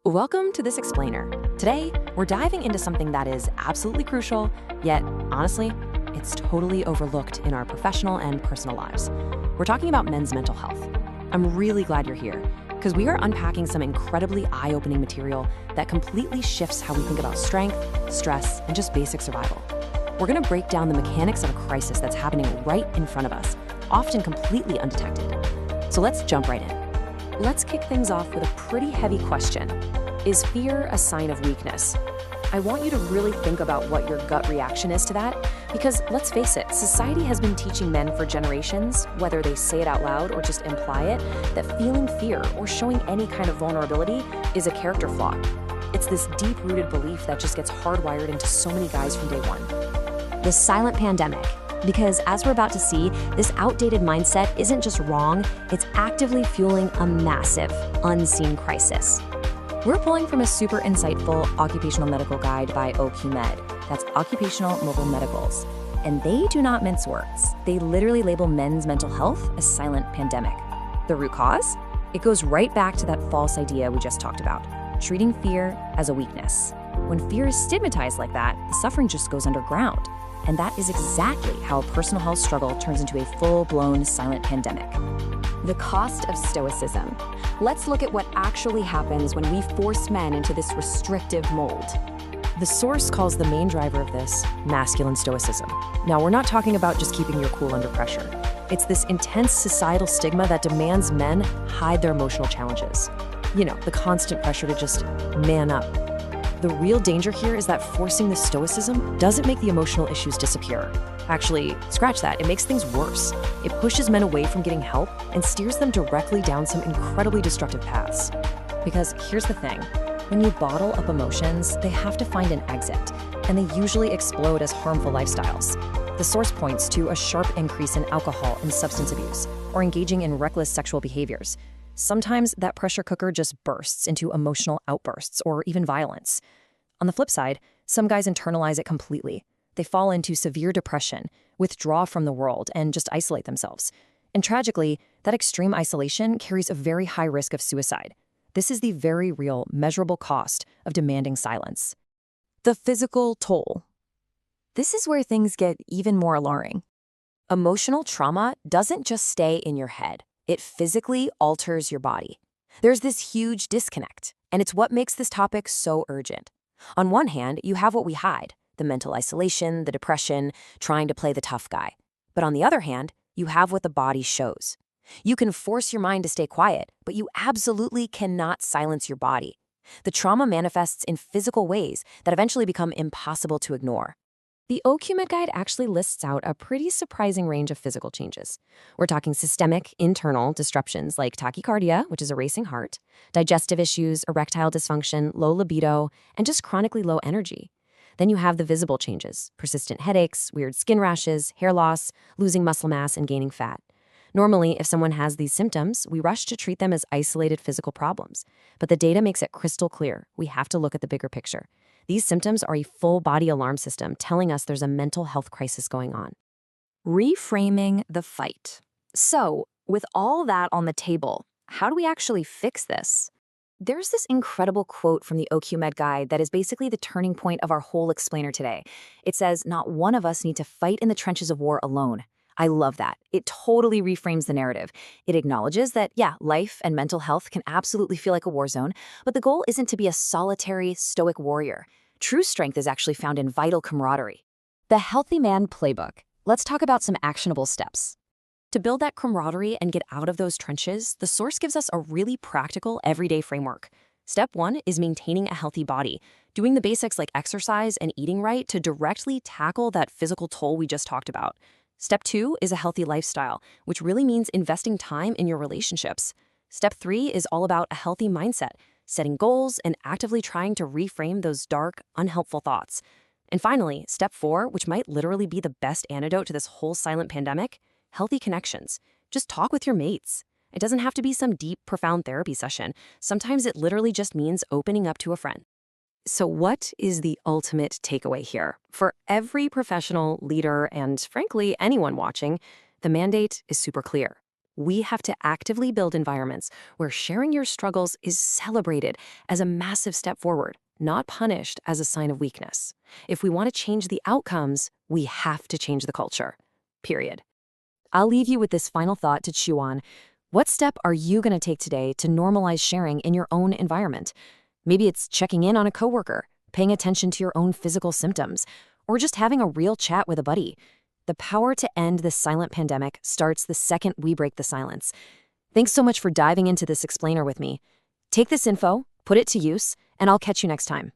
Welcome to This Explainer. Today, we're diving into something that is absolutely crucial, yet, honestly, it's totally overlooked in our professional and personal lives. We're talking about men's mental health. I'm really glad you're here, because we are unpacking some incredibly eye-opening material that completely shifts how we think about strength, stress, and just basic survival. We're going to break down the mechanics of a crisis that's happening right in front of us, often completely undetected. So let's jump right in. Let's kick things off with a pretty heavy question. Is fear a sign of weakness? I want you to really think about what your gut reaction is to that, because let's face it, society has been teaching men for generations, whether they say it out loud or just imply it, that feeling fear or showing any kind of vulnerability is a character flaw. It's this deep-rooted belief that just gets hardwired into so many guys from day one. The silent pandemic. Because as we're about to see, this outdated mindset isn't just wrong, it's actively fueling a massive, unseen crisis. We're pulling from a super insightful occupational medical guide by OQMed. That's Occupational Mobile Medicals. And they do not mince words. They literally label men's mental health a silent pandemic. The root cause? It goes right back to that false idea we just talked about, treating fear as a weakness. When fear is stigmatized like that, the suffering just goes underground. And that is exactly how a personal health struggle turns into a full-blown silent pandemic. The cost of stoicism. Let's look at what actually happens when we force men into this restrictive mold. The source calls the main driver of this masculine stoicism. Now, we're not talking about just keeping your cool under pressure. It's this intense societal stigma that demands men hide their emotional challenges. You know, the constant pressure to just man up. The real danger here is that forcing the stoicism doesn't make the emotional issues disappear. Actually, scratch that, it makes things worse. It pushes men away from getting help and steers them directly down some incredibly destructive paths. Because here's the thing, when you bottle up emotions, they have to find an exit, and they usually explode as harmful lifestyles. The source points to a sharp increase in alcohol and substance abuse, or engaging in reckless sexual behaviors. Sometimes that pressure cooker just bursts into emotional outbursts or even violence. On the flip side, some guys internalize it completely. They fall into severe depression, withdraw from the world, and just isolate themselves. And tragically, that extreme isolation carries a very high risk of suicide. This is the very real, measurable cost of demanding silence. The physical toll. This is where things get even more alarming. Emotional trauma doesn't just stay in your head. It physically alters your body. There's this huge disconnect, and it's what makes this topic so urgent. On one hand, you have what we hide, the mental isolation, the depression, trying to play the tough guy. But on the other hand, you have what the body shows. You can force your mind to stay quiet, but you absolutely cannot silence your body. The trauma manifests in physical ways that eventually become impossible to ignore. The OQMed guide actually lists out a pretty surprising range of physical changes. We're talking systemic, internal disruptions like tachycardia, which is a racing heart, digestive issues, erectile dysfunction, low libido, and just chronically low energy. Then you have the visible changes, persistent headaches, weird skin rashes, hair loss, losing muscle mass, and gaining fat. Normally, if someone has these symptoms, we rush to treat them as isolated physical problems. But the data makes it crystal clear. We have to look at the bigger picture. These symptoms are a full-body alarm system telling us there's a mental health crisis going on. Reframing the fight. So, with all that on the table, how do we actually fix this? There's this incredible quote from the OQMed guide that is basically the turning point of our whole explainer today. It says, "Not one of us need to fight in the trenches of war alone." I love that. It totally reframes the narrative. It acknowledges that, yeah, life and mental health can absolutely feel like a war zone, but the goal isn't to be a solitary, stoic warrior. True strength is actually found in vital camaraderie. The Healthy Man Playbook. Let's talk about some actionable steps. To build that camaraderie and get out of those trenches, the source gives us a really practical, everyday framework. Step 1 is maintaining a healthy body, doing the basics like exercise and eating right to directly tackle that physical toll we just talked about. Step 2 is a healthy lifestyle, which really means investing time in your relationships. Step 3 is all about a healthy mindset, setting goals and actively trying to reframe those dark, unhelpful thoughts. And finally, step 4, which might literally be the best antidote to this whole silent pandemic, healthy connections. Just talk with your mates. It doesn't have to be some deep, profound therapy session. Sometimes it literally just means opening up to a friend. So what is the ultimate takeaway here? For every professional, leader, and frankly, anyone watching, the mandate is super clear. We have to actively build environments where sharing your struggles is celebrated as a massive step forward, not punished as a sign of weakness. If we want to change the outcomes, we have to change the culture. Period. I'll leave you with this final thought to chew on. What step are you going to take today to normalize sharing in your own environment? Maybe it's checking in on a coworker, paying attention to your own physical symptoms, or just having a real chat with a buddy. The power to end this silent pandemic starts the second we break the silence. Thanks so much for diving into this explainer with me. Take this info, put it to use, and I'll catch you next time.